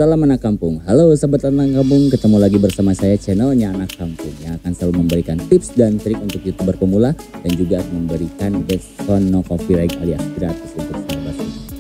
Salam anak kampung. Halo sahabat anak kampung, ketemu lagi bersama saya channelnya Anak Kampung yang akan selalu memberikan tips dan trik untuk YouTuber pemula dan juga akan memberikan diskon no copyright alias gratis untuk sahabat semua.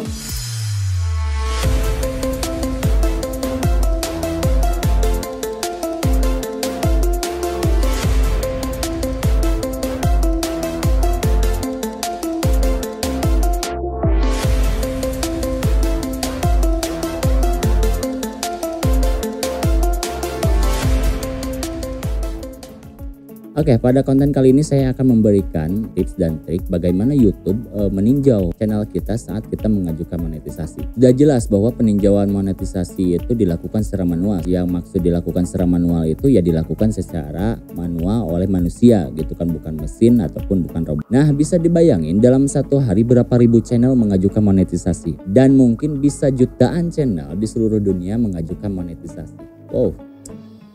Oke, pada konten kali ini saya akan memberikan tips dan trik bagaimana YouTube meninjau channel kita saat kita mengajukan monetisasi. Sudah jelas bahwa peninjauan monetisasi itu dilakukan secara manual. Yang maksud dilakukan secara manual itu ya dilakukan secara manual oleh manusia gitu kan, bukan mesin ataupun bukan robot. Nah, bisa dibayangin dalam satu hari berapa ribu channel mengajukan monetisasi dan mungkin bisa jutaan channel di seluruh dunia mengajukan monetisasi. Wow.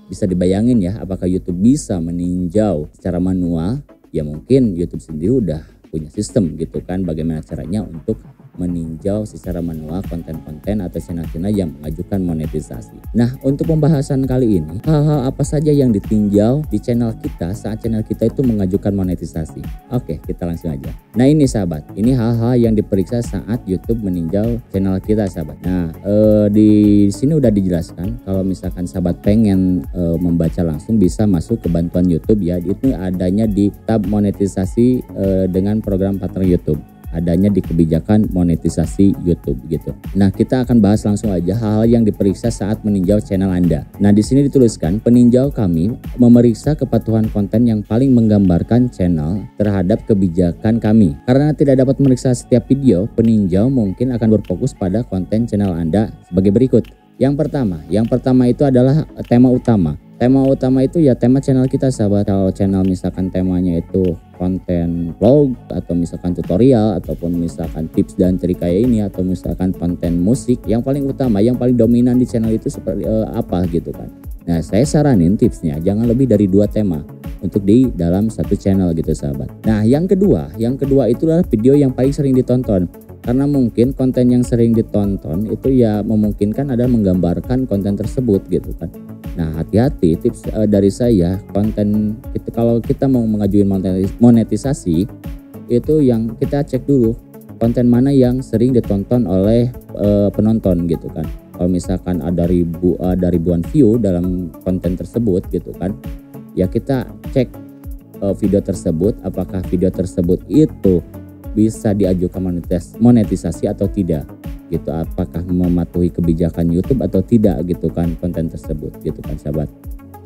Bisa dibayangin ya, apakah YouTube bisa meninjau secara manual? Ya mungkin YouTube sendiri udah punya sistem gitu kan, bagaimana caranya untuk meninjau secara manual konten-konten atau channel-channel yang mengajukan monetisasi. Nah, untuk pembahasan kali ini, hal-hal apa saja yang ditinjau di channel kita saat channel kita itu mengajukan monetisasi. Oke, kita langsung aja. Nah ini sahabat, ini hal-hal yang diperiksa saat YouTube meninjau channel kita sahabat. Nah, di sini udah dijelaskan kalau misalkan sahabat pengen membaca langsung bisa masuk ke bantuan YouTube ya. Itu adanya di tab monetisasi dengan program partner YouTube. Adanya di kebijakan monetisasi YouTube gitu. Nah, kita akan bahas langsung aja hal-hal yang diperiksa saat meninjau channel Anda. Nah, di sini dituliskan peninjau kami memeriksa kepatuhan konten yang paling menggambarkan channel terhadap kebijakan kami. Karena tidak dapat memeriksa setiap video, peninjau mungkin akan berfokus pada konten channel Anda sebagai berikut. Yang pertama itu adalah tema utama. Tema utama itu ya tema channel kita sahabat. Kalau channel misalkan temanya itu konten vlog atau misalkan tutorial ataupun misalkan tips dan trik kayak ini atau misalkan konten musik, yang paling utama, yang paling dominan di channel itu seperti apa gitu kan. Nah, saya saranin tipsnya jangan lebih dari 2 tema untuk di dalam satu channel gitu sahabat. Nah, yang kedua itu adalah video yang paling sering ditonton. Karena mungkin konten yang sering ditonton itu ya memungkinkan ada menggambarkan konten tersebut gitu kan. Nah, hati-hati, tips dari saya, konten kita, kalau kita mau mengajuin monetisasi itu yang kita cek dulu konten mana yang sering ditonton oleh penonton gitu kan. Kalau misalkan ada ribuan view dalam konten tersebut gitu kan, ya kita cek video tersebut, apakah video tersebut itu bisa diajukan monetisasi atau tidak gitu, apakah mematuhi kebijakan YouTube atau tidak gitu kan konten tersebut gitu kan sahabat.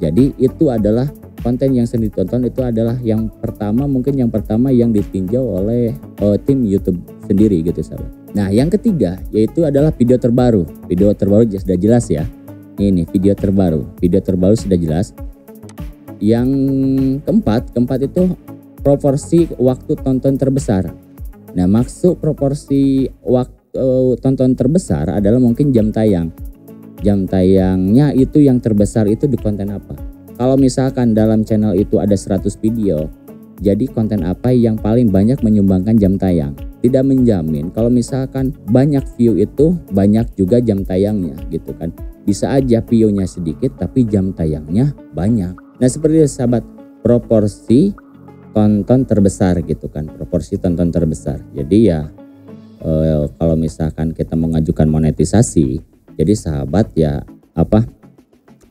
Jadi itu adalah konten yang sering ditonton, itu adalah yang pertama, mungkin yang pertama yang ditinjau oleh tim YouTube sendiri gitu sahabat. Nah, yang ketiga yaitu adalah video terbaru. Video terbaru sudah jelas ya, ini video terbaru sudah jelas. Yang keempat itu proporsi waktu tonton terbesar. Nah, maksud proporsi waktu tonton terbesar adalah mungkin jam tayang. Jam tayangnya itu yang terbesar itu di konten apa. Kalau misalkan dalam channel itu ada 100 video, jadi konten apa yang paling banyak menyumbangkan jam tayang. Tidak menjamin kalau misalkan banyak view itu banyak juga jam tayangnya gitu kan. Bisa aja view-nya sedikit tapi jam tayangnya banyak. Nah, seperti itu sahabat, proporsi tonton terbesar gitu kan, proporsi tonton terbesar. Jadi ya kalau misalkan kita mengajukan monetisasi, jadi sahabat ya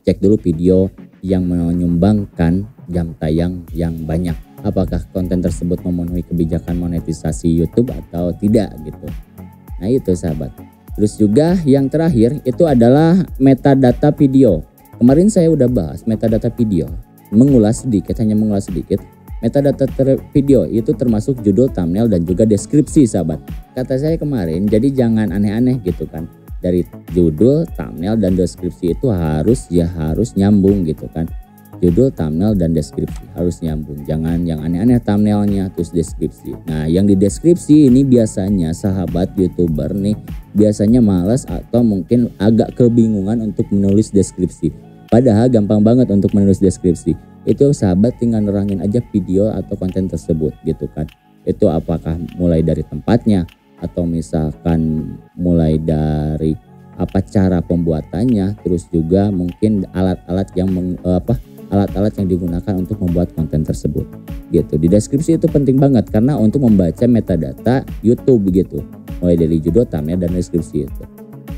cek dulu video yang menyumbangkan jam tayang yang banyak, apakah konten tersebut memenuhi kebijakan monetisasi YouTube atau tidak gitu. Nah itu sahabat. Terus juga yang terakhir itu adalah metadata video. Kemarin saya udah bahas metadata video, hanya mengulas sedikit. Metadata video itu termasuk judul, thumbnail, dan juga deskripsi sahabat. Kata saya kemarin, jadi jangan aneh-aneh gitu kan. Dari judul, thumbnail, dan deskripsi itu harus nyambung gitu kan. Judul, thumbnail, dan deskripsi harus nyambung. Jangan yang aneh-aneh thumbnailnya terus deskripsi. Nah, yang di deskripsi ini biasanya sahabat YouTuber nih biasanya malas atau mungkin agak kebingungan untuk menulis deskripsi. Padahal gampang banget untuk menulis deskripsi. Itu sahabat tinggal nerangin aja video atau konten tersebut gitu kan. Itu apakah mulai dari tempatnya atau misalkan mulai dari apa cara pembuatannya, terus juga mungkin alat-alat yang digunakan untuk membuat konten tersebut gitu. Di deskripsi itu penting banget karena untuk membaca metadata YouTube gitu, mulai dari judul, thumbnail, dan deskripsi itu.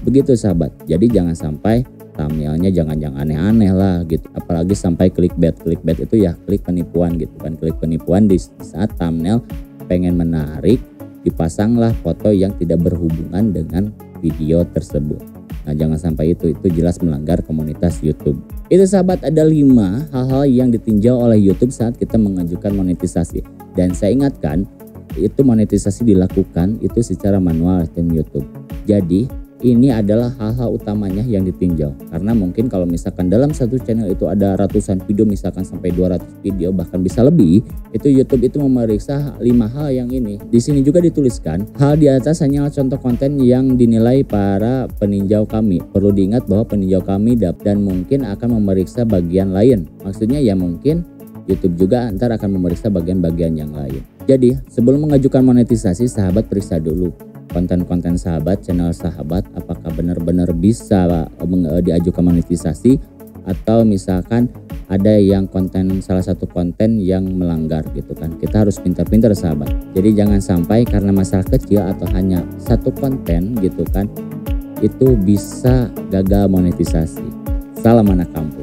Begitu sahabat, jadi jangan sampai thumbnailnya jangan aneh-aneh lah gitu, apalagi sampai clickbait itu ya klik penipuan gitu kan. Klik penipuan di saat thumbnail pengen menarik, dipasanglah foto yang tidak berhubungan dengan video tersebut. Nah jangan sampai itu jelas melanggar komunitas YouTube. Itu sahabat, ada 5 hal-hal yang ditinjau oleh YouTube saat kita mengajukan monetisasi. Dan saya ingatkan, itu monetisasi dilakukan itu secara manual tim YouTube. Jadi ini adalah hal-hal utamanya yang ditinjau. Karena mungkin kalau misalkan dalam satu channel itu ada ratusan video, misalkan sampai 200 video bahkan bisa lebih, itu YouTube itu memeriksa 5 hal yang ini. Di sini juga dituliskan hal di atas hanyalah contoh konten yang dinilai para peninjau kami. Perlu diingat bahwa peninjau kami dan mungkin akan memeriksa bagian lain. Maksudnya ya mungkin YouTube juga ntar akan memeriksa bagian-bagian yang lain. Jadi sebelum mengajukan monetisasi, sahabat periksa dulu konten-konten sahabat, channel sahabat, apakah benar-benar bisa diajukan monetisasi, atau misalkan ada yang salah satu konten yang melanggar gitu kan. Kita harus pintar-pintar sahabat. Jadi jangan sampai karena masalah kecil atau hanya satu konten gitu kan, itu bisa gagal monetisasi. Salam anak kampus.